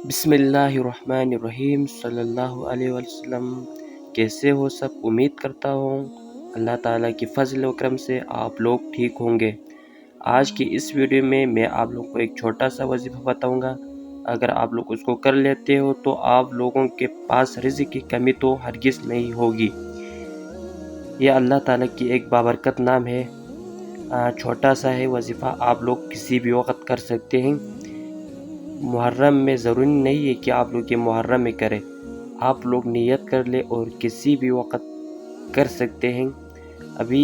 بسم اللہ الرحمن الرحیم صلی اللہ علیہ وسلم۔ کیسے ہو سب؟ امید کرتا ہوں اللہ تعالیٰ کی فضل و کرم سے آپ لوگ ٹھیک ہوں گے۔ آج کی اس ویڈیو میں آپ لوگوں کو ایک چھوٹا سا وظیفہ بتاؤں گا۔ اگر آپ لوگ اس کو کر لیتے ہو تو آپ لوگوں کے پاس رزق کی کمی تو ہرگز نہیں ہوگی۔ یہ اللہ تعالیٰ کی ایک بابرکت نام ہے۔ چھوٹا سا ہے وظیفہ، آپ لوگ کسی بھی وقت کر سکتے ہیں۔ محرم میں ضروری نہیں ہے کہ آپ لوگ یہ محرم میں کریں، آپ لوگ نیت کر لیں اور کسی بھی وقت کر سکتے ہیں۔ ابھی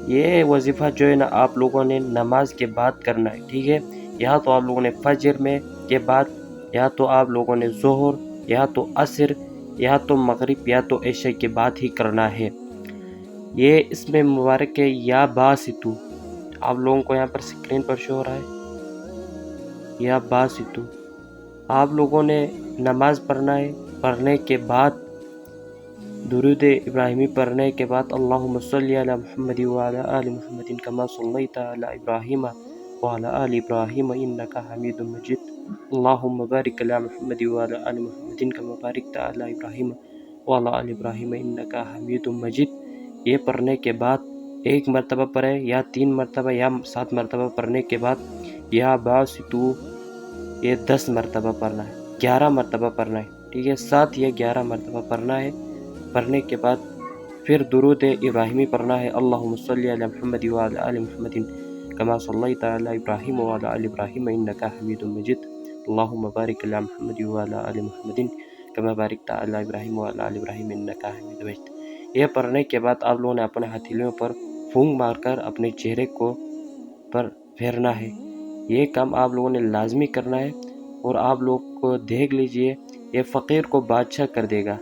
یہ وظیفہ جو ہے نا آپ لوگوں نے نماز کے بعد کرنا ہے، ٹھیک ہے؟ یا تو آپ لوگوں نے فجر میں کے بعد، یا تو آپ لوگوں نے ظہر، یا تو عصر، یا تو مغرب، یا تو عشاء کے بعد ہی کرنا ہے۔ یہ اس میں مبارک ہے یا باسطو، آپ لوگوں کو یہاں پر سکرین پر شو ہو رہا ہے یا باسطو۔ آپ لوگوں نے نماز پڑھنا ہے، پڑھنے کے بعد درود ابراہیمی پڑھنے کے بعد اللہم صلی علی محمد وعلی آل محمد کما صلیت علی ابراہیم وعلی آل ابراہیم انکا حمید مجید، اللہم بارک علی محمد وعلی آل محمد کما بارکت علی ابراہیم وعلی آل ابراہیم انکا حمید مجید۔ یہ پڑھنے کے بعد ایک مرتبہ پڑھیں یا 3 مرتبہ یا 7 مرتبہ پڑھنے کے بعد یا باسطو یہ 10 مرتبہ پڑھنا ہے، 11 مرتبہ پڑھنا ہے، ٹھیک ہے؟ 7 یا 11 مرتبہ پڑھنا ہے۔ پڑھنے کے بعد پھر درود ابراہیمی پڑھنا ہے، اللہم صلی علی محمد وعلی آل محمد کما صلیت علی ابراہیم وعلی آل ابراہیم انکا حمید مجید، اللہم بارک علی محمد وعلی آل محمد کما بارکت علی ابراہیم وعلی آل ابراہیم انکا حمید مجید۔ یہ پڑھنے کے بعد آپ لوگوں نے اپنے ہتھیلیوں پر پھونک مار کر اپنے چہرے کو پر پھیرنا ہے۔ یہ کام آپ لوگوں نے لازمی کرنا ہے، اور آپ لوگ کو دیکھ لیجئے یہ فقیر کو بادشاہ کر دے گا۔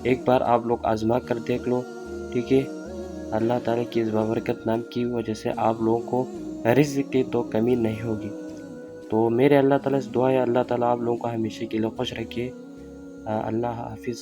ایک بار آپ لوگ آزما کر دیکھ لو، ٹھیک ہے؟ اللہ تعالیٰ کی اس بابرکت نام کی وجہ سے آپ لوگوں کو رزق کی تو کمی نہیں ہوگی۔ تو میرے اللہ تعالیٰ سے دعا ہے اللہ تعالیٰ آپ لوگوں کو ہمیشہ کے لیے خوش رکھے۔ اللہ حافظ۔